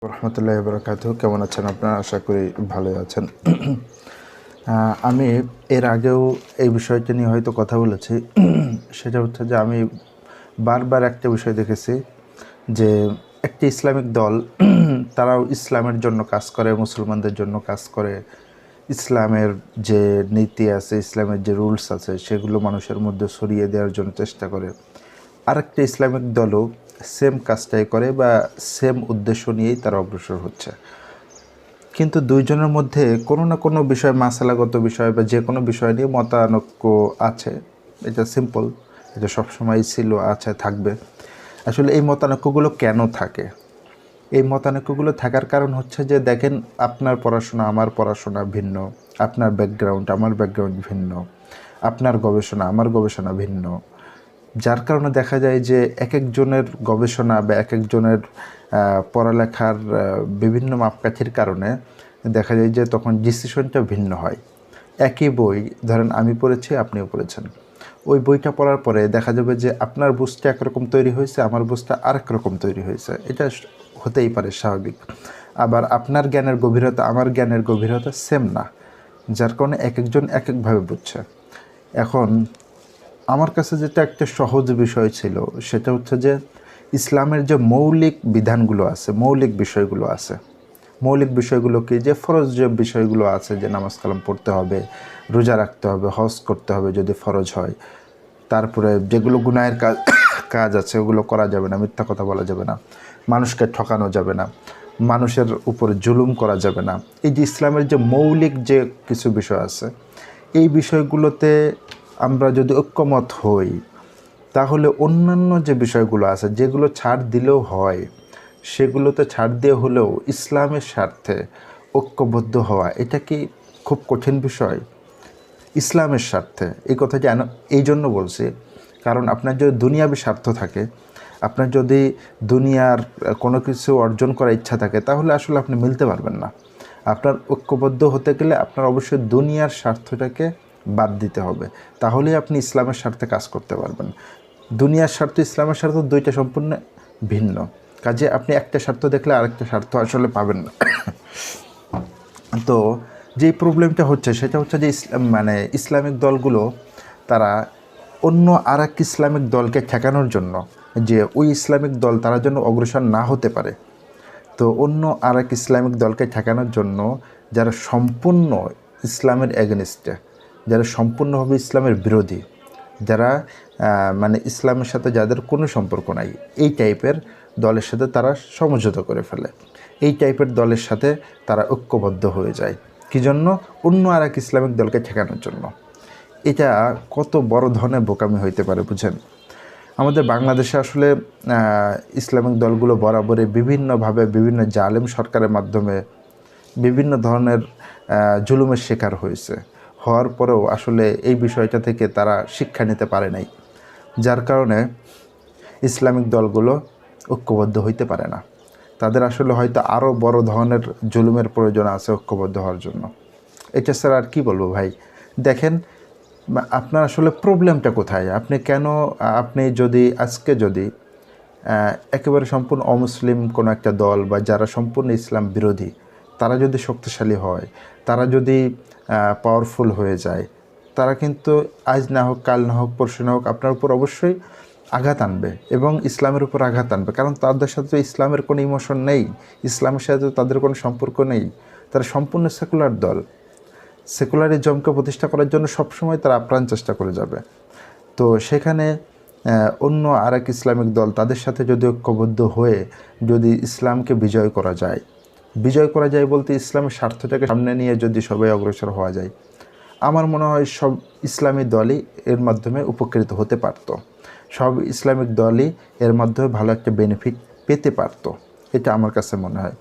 রহমতুল্লাহি বারাকাতুহু। কেমন আছেন আপনারা? আশা করি ভালোই আছেন। আমি এর আগেও এই বিষয়টা নিয়ে হয়তো কথা বলেছি। সেটা হচ্ছে যে আমি বারবার একটা বিষয় দেখেছি যে একটি ইসলামিক দল তারাও ইসলামের জন্য কাজ করে, মুসলমানদের জন্য কাজ করে, ইসলামের যে নীতি আছে, ইসলামের যে রুলস আছে সেগুলো মানুষের মধ্যে ছড়িয়ে দেওয়ার জন্য চেষ্টা করে। আরেকটা ইসলামিক দলও সেম কাজটাই করে বা সেম উদ্দেশ্য নিয়েই তারা অগ্রসর হচ্ছে। কিন্তু দুইজনের মধ্যে কোনো না কোনো বিষয়, মাসালাগত বিষয় বা যে কোনো বিষয় নিয়ে মতানৈক্য আছে। এটা সিম্পল, এটা সবসময় ছিল, আছে, থাকবে। আসলে এই মতানৈক্যগুলো কেন থাকে? এই মতানৈক্যগুলো থাকার কারণ হচ্ছে যে দেখেন, আপনার পড়াশোনা আমার পড়াশোনা ভিন্ন, আপনার ব্যাকগ্রাউন্ড আমার ব্যাকগ্রাউন্ড ভিন্ন, আপনার গবেষণা আমার গবেষণা ভিন্ন। যার কারণে দেখা যায় যে এক একজনের গবেষণা বা এক একজনের পড়ালেখার বিভিন্ন মাপকাঠির কারণে দেখা যায় যে তখন ডিসিশনটা ভিন্ন হয়। একই বই ধরেন আমি পড়েছি, আপনিও পড়েছেন। ওই বইটা পড়ার পরে দেখা যাবে যে আপনার বুঝটা একরকম তৈরি হয়েছে, আমার বুঝটা আরেক রকম তৈরি হয়েছে। এটা হতেই পারে, স্বাভাবিক। আবার আপনার জ্ঞানের গভীরতা আমার জ্ঞানের গভীরতা সেম না, যার কারণে এক একজন এক একভাবে বুঝছে। এখন আমার কাছে যেটা একটা সহজ বিষয় ছিল সেটা হচ্ছে যে ইসলামের যে মৌলিক বিধানগুলো আছে, মৌলিক বিষয়গুলো আছে, মৌলিক বিষয়গুলো কি, যে ফরজ যে বিষয়গুলো আছে, যে নামাজ কালাম পড়তে হবে, রোজা রাখতে হবে, হজ করতে হবে যদি ফরজ হয়, তারপরে যেগুলো গুনাহের কাজ কাজ আছে ওগুলো করা যাবে না, মিথ্যা কথা বলা যাবে না, মানুষকে ঠকানো যাবে না, মানুষের উপরে জুলুম করা যাবে না। এই যে ইসলামের যে মৌলিক যে কিছু বিষয় আছে, এই বিষয়গুলোতে আমরা যদি ঐক্যমত হই, তাহলে অন্যান্য যে বিষয়গুলো আছে যেগুলো ছাড় দিলেও হয়, সেগুলোতে ছাড় দিয়ে হলেও ইসলামের স্বার্থে ঐক্যবদ্ধ হওয়া, এটা কি খুব কঠিন বিষয়? ইসলামের স্বার্থে এই কথাটি এই জন্য বলছি, কারণ আপনার যদি দুনিয়াবী স্বার্থ থাকে, আপনার যদি দুনিয়ার কোনো কিছু অর্জন করার ইচ্ছা থাকে, তাহলে আসলে আপনি মিলতে পারবেন না। আপনার ঐক্যবদ্ধ হতে গেলে আপনার অবশ্যই দুনিয়ার স্বার্থটাকে বাদ দিতে হবে, তাহলেই আপনি ইসলামের স্বার্থে কাজ করতে পারবেন। দুনিয়ার স্বার্থ ইসলামের স্বার্থ দুইটা সম্পূর্ণ ভিন্ন। কাজে আপনি একটা স্বার্থ দেখলে আরেকটা স্বার্থ আসলে পাবেন না। তো যেই প্রবলেমটা হচ্ছে সেটা হচ্ছে যে ইসলামিক দলগুলো তারা অন্য আর এক ইসলামিক দলকে ঠেকানোর জন্য, যে ওই ইসলামিক দল তারা যেন অগ্রসর না হতে পারে, তো অন্য আর এক ইসলামিক দলকে ঠেকানোর জন্য যারা সম্পূর্ণ ইসলামের এগেনিস্টে, যারা সম্পূর্ণভাবে ইসলামের বিরোধী, যারা ইসলামের সাথে যাদের কোনো সম্পর্ক নাই, এই টাইপের দলের সাথে তারা সমঝোতা করে ফেলে, এই টাইপের দলের সাথে তারা ঐক্যবদ্ধ হয়ে যায়। কী জন্য? অন্য আর এক ইসলামিক দলকে ঠেকানোর জন্য। এটা কত বড় ধরনের বোকামি হইতে পারে বুঝেন? আমাদের বাংলাদেশে আসলে ইসলামিক দলগুলো বরাবরই বিভিন্নভাবে বিভিন্ন জালেম সরকারের মাধ্যমে বিভিন্ন ধরনের জুলুমের শিকার হয়েছে, হওয়ার পরেও আসলে এই বিষয়টা থেকে তারা শিক্ষা নিতে পারে নাই, যার কারণে ইসলামিক দলগুলো ঐক্যবদ্ধ হইতে পারে না। তাদের আসলে হয়তো আরও বড় ধরনের জুলুমের প্রয়োজন আছে ঐক্যবদ্ধ হওয়ার জন্য। এটা স্যার আর কী বলবো ভাই? দেখেন, আপনার আসলে প্রবলেমটা কোথায়? আপনি যদি আজকে যদি একেবারে সম্পূর্ণ অমুসলিম কোনো একটা দল বা যারা সম্পূর্ণ ইসলাম বিরোধী, তারা যদি শক্তিশালী হয়, তারা যদি পাওয়ারফুল হয়ে যায়, তারা কিন্তু আজ না হোক, কাল না হোক, পরশু না হোক আপনার উপর অবশ্যই আঘাত আনবে এবং ইসলামের উপর আঘাত আনবে। কারণ তাদের সাথে ইসলামের কোনো ইমোশন নেই, ইসলামের সাথে তাদের কোনো সম্পর্ক নেই। তারা সম্পূর্ণ সেকুলার দল। সেকুলারিজমকে প্রতিষ্ঠা করার জন্য সবসময় তারা আপ্রাণ চেষ্টা করে যাবে। তো সেখানে অন্য আর এক ইসলামিক দল তাদের সাথে যদি ঐক্যবদ্ধ হয়ে যদি ইসলামকে বিজয় করা যায় বলতে ইসলামের স্বার্থটাকে সামনে নিয়ে যদি সবাই অগ্রসর হওয়া যায়, আমার মনে হয় সব ইসলামী দলই এর মাধ্যমে উপকৃত হতে পারত, সব ইসলামিক দলই এর মাধ্যমে ভালো একটা বেনিফিট পেতে পারত, এটা আমার কাছে মনে হয়।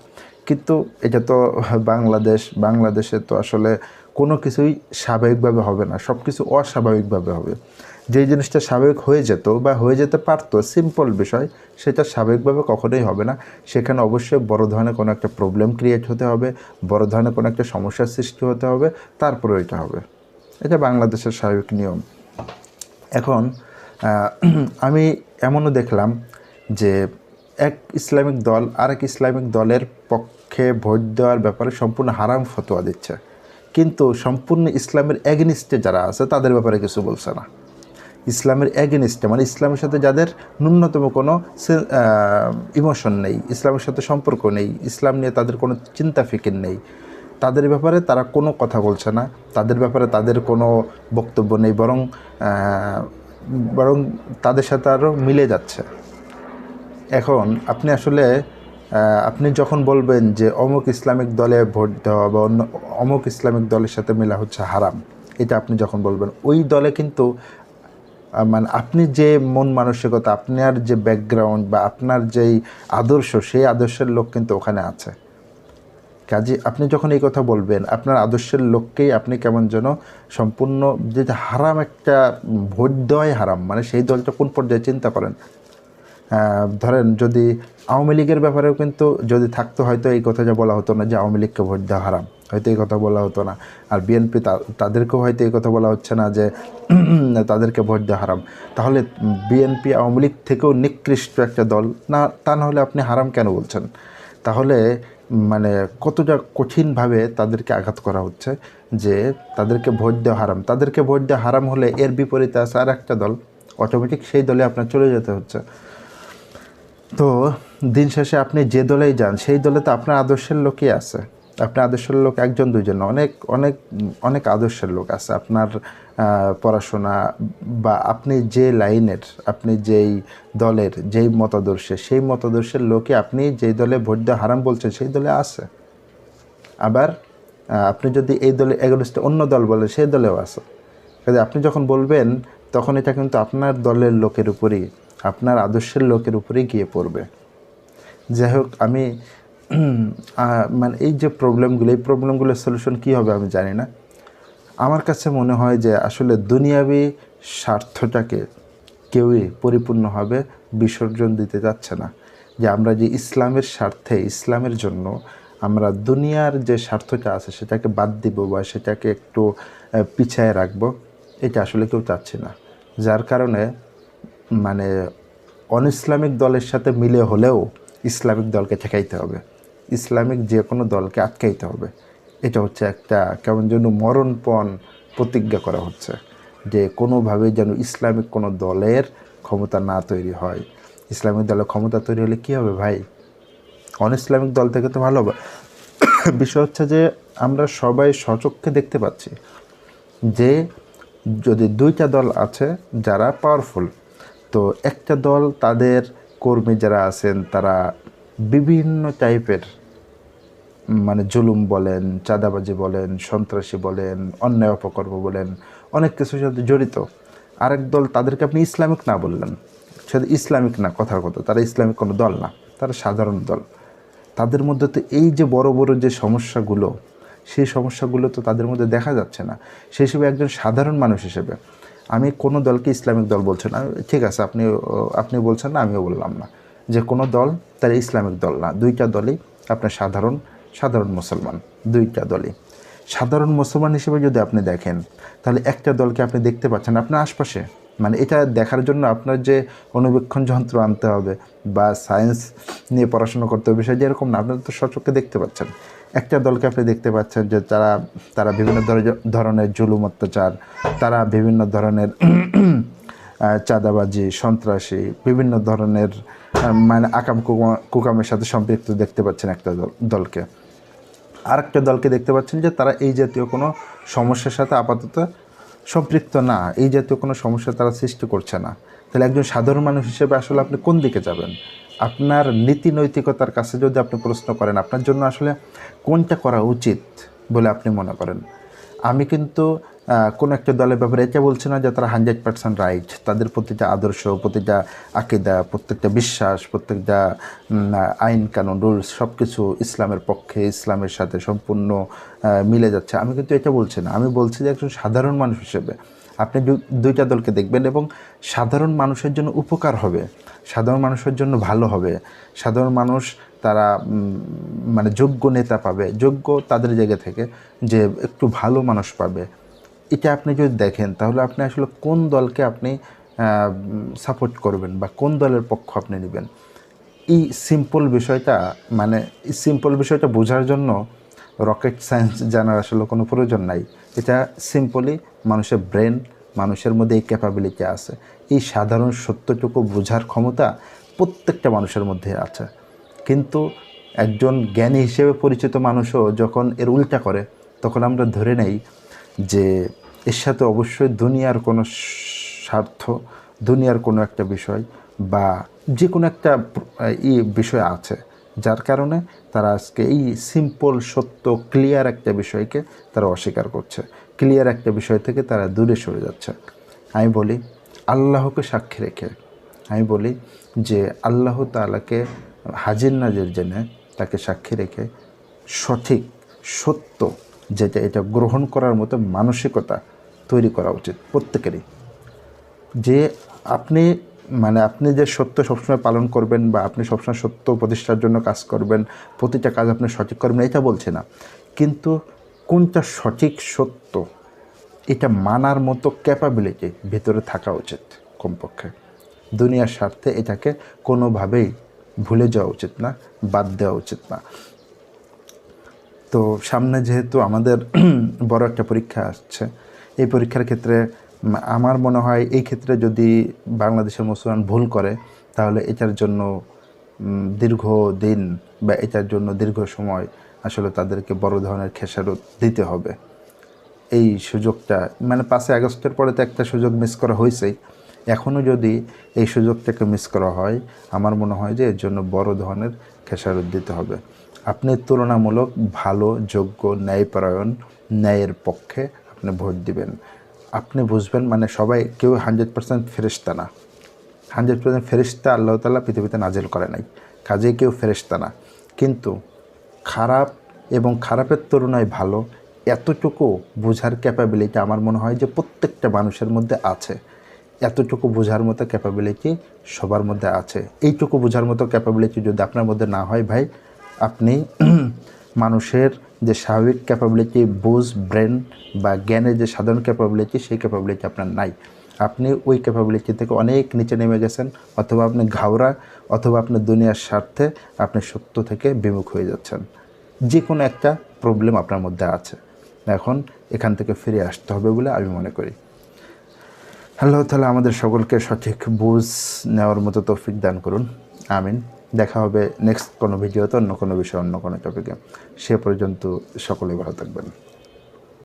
কিন্তু এটা তো বাংলাদেশে তো আসলে কোনো কিছুই স্বাভাবিকভাবে হবে না, সব কিছু অস্বাভাবিকভাবে হবে। যেই জিনিসটা স্বাভাবিক হয়ে যেত বা হয়ে যেতে পারতো, সিম্পল বিষয়, সেটা স্বাভাবিকভাবে কখনোই হবে না। সেখানে অবশ্যই বড় ধরনের কোনো একটা প্রবলেম ক্রিয়েট হতে হবে, বড় ধরনের কোনো একটা সমস্যার সৃষ্টি হতে হবে, তারপরে এটা হবে। এটা বাংলাদেশের স্বাভাবিক নিয়ম। এখন আমি এমনও দেখলাম যে এক ইসলামিক দল আরেক ইসলামিক দলের পক্ষে ভোট দেওয়ার ব্যাপারে সম্পূর্ণ হারাম ফতোয়া দিচ্ছে, কিন্তু সম্পূর্ণ ইসলামের এগেনিস্টে যারা আছে তাদের ব্যাপারে কিছু বলছে না। ইসলামের এগেনিস্টে মানে ইসলামের সাথে যাদের ন্যূনতম কোনো ইমোশন নেই, ইসলামের সাথে সম্পর্ক নেই, ইসলাম নিয়ে তাদের কোনো চিন্তা ফিকির নেই, তাদের ব্যাপারে তারা কোনো কথা বলছে না, তাদের ব্যাপারে তাদের কোনো বক্তব্য নেই, বরং তাদের সাথে আরও মিলে যাচ্ছে। এখন আপনি আসলে আপনি যখন বলবেন যে অমুক ইসলামিক দলে ভোট দেওয়া বা অমুক ইসলামিক দলের সাথে মেলা হচ্ছে হারাম, এটা আপনি যখন বলবেন, ওই দলে কিন্তু মানে আপনি যে মন মানসিকতা, আপনার যে ব্যাকগ্রাউন্ড বা আপনার যেই আদর্শ, সেই আদর্শের লোক কিন্তু ওখানে আছে। কাজে আপনি যখন এই কথা বলবেন, আপনার আদর্শের লোককেই আপনি কেমন যেন সম্পূর্ণ যে হারাম একটা ভোট দেওয়াই হারাম, মানে সেই দলটা কোন পর্যায়ে চিন্তা করেন। ধরেন যদি আওয়ামী লীগের ব্যাপারেও কিন্তু যদি থাকতো, হয়তো এই কথা যা বলা হতো না যে আওয়ামী লীগকে ভোট দেওয়া হারাম, হয়তো এই কথা বলা হতো না। আর বিএনপি তাদেরকেও হয়তো এই কথা বলা হচ্ছে না যে তাদেরকে ভোট দেওয়া হারাম। তাহলে বিএনপি আওয়ামী লীগ থেকেও নিকৃষ্ট একটা দল না, তা নাহলে আপনি হারাম কেন বলছেন? তাহলে মানে কতটা কঠিনভাবে তাদেরকে আঘাত করা হচ্ছে যে তাদেরকে ভোট দেওয়া হারাম। তাদেরকে ভোট দেওয়া হারাম হলে এর বিপরীতে আছে আর একটা দল, অটোমেটিক সেই দলে আপনার চলে যেতে হচ্ছে। তো দিন শেষে আপনি যে দলেই যান, সেই দলে তো আপনার আদর্শের লোকই আছে। আপনার আদর্শের লোক একজন দুইজন, অনেক অনেক অনেক আদর্শের লোক আছে। আপনার পড়াশোনা বা আপনি যে লাইনের, আপনি যেই দলের, যেই মতাদর্শে, সেই মতাদর্শের লোকে আপনি যেই দলে ভোট দেওয়া হারাম বলছেন, সেই দলে আছে। আবার আপনি যদি এই দলে এগোনিস্টে অন্য দল বলে, সেই দলেও আছে। কাজে আপনি যখন বলবেন, তখন এটা কিন্তু আপনার দলের লোকের উপরই, আপনার আদর্শের লোকের উপরেই গিয়ে পড়বে। যাই হোক, আমি মানে এই যে প্রবলেমগুলো, এই প্রবলেমগুলোর সলিউশন কী হবে আমি জানি না। আমার কাছে মনে হয় যে আসলে দুনিয়াবি স্বার্থটাকে কেউই পরিপূর্ণভাবে বিসর্জন দিতে যাচ্ছে না। যে আমরা যে ইসলামের স্বার্থে, ইসলামের জন্য আমরা দুনিয়ার যে স্বার্থটা আছে সেটাকে বাদ দিব বা সেটাকে একটু পিছায় রাখবো, এটা আসলে কেউ চাচ্ছে না। যার কারণে মানে অনইসলামিক দলের সাথে মিলে হলেও ইসলামিক দলকে ঠেকাইতে হবে, ইসলামিক যে কোনো দলকে আটকাইতে হবে। এটা হচ্ছে একটা কেমন যেন মরণপণ প্রতিজ্ঞা করা হচ্ছে যে কোনোভাবে যেন ইসলামিক কোনো দলের ক্ষমতা না তৈরি হয়। ইসলামিক দলের ক্ষমতা তৈরি হলে কী হবে ভাই? অনইসলামিক দল থেকে তো ভালো হবে। বিষয় হচ্ছে যে আমরা সবাই স্বচক্ষে দেখতে পাচ্ছি যে যদি দুইটা দল আছে যারা পাওয়ারফুল, তো একটা দল তাদের কর্মী যারা আছেন তারা বিভিন্ন টাইপের মানে জুলুম বলেন, চাঁদাবাজি বলেন, সন্ত্রাসী বলেন, অন্যায় অপকর্ম বলেন, অনেক কিছুর সাথে জড়িত। আরেক দল, তাদেরকে আপনি ইসলামিক না বললেন, সেটা ইসলামিক না, কথার কথা, তারা ইসলামিক কোনো দল না, তারা সাধারণ দল। তাদের মধ্যে তো এই যে বড় বড় যে সমস্যাগুলো, সেই সমস্যাগুলো তো তাদের মধ্যে দেখা যাচ্ছে না। সেই হিসেবে একজন সাধারণ মানুষ হিসেবে আমি কোনো দলকে ইসলামিক দল বলছেন না, ঠিক আছে, আপনি বলছেন না, আমিও বললাম না, যে কোনো দল তার ইসলামিক দল না। দুইটা দলই আপনার সাধারণ মুসলমান, দুইটা দলই সাধারণ মুসলমান হিসেবে যদি আপনি দেখেন, তাহলে একটা দলকে আপনি দেখতে পাচ্ছেন আপনার আশপাশে। মানে এটা দেখার জন্য আপনার যে অনুবীক্ষণ যন্ত্র আনতে হবে বা সায়েন্স নিয়ে পড়াশোনা করতে হবে, বিষয় যেরকম না, আপনারা তো সচক্ষে দেখতে পাচ্ছেন। একটা দলকে আপনি দেখতে পাচ্ছেন যে তারা বিভিন্ন ধরনের জুলুম অত্যাচার, তারা বিভিন্ন ধরনের চাঁদাবাজি, সন্ত্রাসী, বিভিন্ন ধরনের মানে আকাম কুকামের সাথে সম্পৃক্ত দেখতে পাচ্ছেন একটা দলকে। আরেকটা দলকে দেখতে পাচ্ছেন যে তারা এই জাতীয় কোনো সমস্যার সাথে আপাতত সম্পৃক্ত না, এই জাতীয় কোনো সমস্যা তারা সৃষ্টি করছে না। তাহলে একজন সাধারণ মানুষ হিসেবে আসলে আপনি কোন দিকে যাবেন? আপনার নীতি নৈতিকতার কাছে যদি আপনি প্রশ্ন করেন, আপনার জন্য আসলে কোনটা করা উচিত বলে আপনি মনে করেন? আমি কিন্তু কোনো একটা দলের ব্যাপারে এটা বলছি না যে তারা 100% রাইট। তাদের প্রতিটা আদর্শ, প্রতিটা আকিদা, প্রত্যেকটা বিশ্বাস, প্রত্যেকটা আইন কানুন, রুলস সব কিছু ইসলামের পক্ষে, ইসলামের সাথে সম্পূর্ণ মিলে যাচ্ছে। আমি কিন্তু এটা বলছি না। আমি বলছি যে একজন সাধারণ মানুষ হিসেবে আপনি দুইটা দলকে দেখবেন এবং সাধারণ মানুষের জন্য উপকার হবে, সাধারণ মানুষের জন্য ভালো হবে। সাধারণ মানুষ তারা মানে যোগ্য নেতা পাবে, যোগ্য তাদের জায়গা থেকে যে একটু ভালো মানুষ পাবে। এটা আপনি যদি দেখেন, তাহলে আপনি আসলে কোন দলকে আপনি সাপোর্ট করবেন বা কোন দলের পক্ষ আপনি নেবেন, এই সিম্পল বিষয়টা মানে সিম্পল বিষয়টা বোঝার জন্য রকেট সায়েন্স জানার আসলে কোনো প্রয়োজন নাই। এটা সিম্পলি মানুষের ব্রেন, মানুষের মধ্যে এই ক্যাপাবিলিটি আছে। এই সাধারণ সত্যটুকু বোঝার ক্ষমতা প্রত্যেকটা মানুষের মধ্যে আছে। কিন্তু একজন জ্ঞানী হিসেবে পরিচিত মানুষও যখন এর উল্টা করে, তখন আমরা ধরে নেই যে এর সাথে অবশ্যই দুনিয়ার কোনো স্বার্থ, দুনিয়ার কোনো একটা বিষয় বা যে কোনো একটা বিষয় আছে, যার কারণে তারা আজকে এই সিম্পল সত্য ক্লিয়ার একটা বিষয়কে তারা অস্বীকার করছে, ক্লিয়ার একটা বিষয় থেকে তারা দূরে সরে যাচ্ছে। আমি বলি আল্লাহকে সাক্ষী রেখে, আমি বলি যে আল্লাহ তাআলাকে হাজির নাজির জেনে তাকে সাক্ষী রেখে সঠিক সত্য যেটা, এটা গ্রহণ করার মতো মানসিকতা তৈরি করা উচিত প্রত্যেকেরই। যে আপনি আপনি যে সত্য সবসময় পালন করবেন বা আপনি সবসময় সত্য প্রতিষ্ঠার জন্য কাজ করবেন, প্রতিটা কাজ আপনি সঠিক করবেন, এটা বলছে না। কিন্তু কোনটা সঠিক সত্য এটা মানার মতো ক্যাপাবিলিটি ভিতরে থাকা উচিত কমপক্ষে। দুনিয়ার স্বার্থে এটাকে কোনোভাবেই ভুলে যাওয়া উচিত না, বাদ দেওয়া উচিত না। তো সামনে যেহেতু আমাদের বড় একটা পরীক্ষা আসছে, এই পরীক্ষার ক্ষেত্রে আমার মনে হয় এই ক্ষেত্রে যদি বাংলাদেশের মুসলমান ভুল করে, তাহলে এটার জন্য দীর্ঘ দিন বা এটার জন্য দীর্ঘ সময় আসলে তাদেরকে বড় ধরনের খেসারত দিতে হবে। এই সুযোগটা 5ই আগস্টের পরে তো একটা সুযোগ মিস করা হয়েছেই, এখনও যদি এই সুযোগটাকে মিস করা হয়, আমার মনে হয় যে এর জন্য বড় ধরনের খেসারত দিতে হবে। আপনি তুলনামূলক ভালো, যোগ্য, ন্যায়পরায়ণ, ন্যায়ের পক্ষে আপনি ভোট দিবেন। আপনি বুঝবেন সবাই কেউ 100% ফেরেশতা না। 100% ফেরেশতা আল্লাহ তাআলা পৃথিবীতে নাজিল করে নাই, কাজেই কেউ ফেরেশতা না। কিন্তু খারাপ এবং খারাপের তুলনায় ভালো এতটুকু বোঝার ক্যাপাবিলিটি আমার মনে হয় যে প্রত্যেকটা মানুষের মধ্যে আছে। এতটুকু বোঝার মতো ক্যাপাবিলিটি সবার মধ্যে আছে। এইটুকু বোঝার মতো ক্যাপাবিলিটি যদি আপনার মধ্যে না হয় ভাই, আপনি মানুষের যে স্বাভাবিক ক্যাপাবিলিটি, বুঝ, ব্রেন বা জ্ঞানের যে সাধারণ ক্যাপাবিলিটি, সেই ক্যাপাবিলিটি আপনার নাই। আপনি ওই ক্যাপাবিলিটি থেকে অনেক নিচে নেমে গেছেন, অথবা আপনি ঘাওড়া, অথবা আপনার দুনিয়ার স্বার্থে আপনি সত্য থেকে বিমুখ হয়ে যাচ্ছেন। যে কোনো একটা প্রবলেম আপনার মধ্যে আছে, এখন এখান থেকে ফিরে আসতে হবে বলে আমি মনে করি। আল্লাহ তাআলা আমাদের সকলকে সঠিক বুঝ নেওয়ার মতো তৌফিক দান করুন, আমিন। দেখা হবে নেক্সট কোনো ভিডিওতে, অন্য কোনো বিষয়, অন্য কোনো টপিকে। সে পর্যন্ত সকলেই ভালো থাকবেন।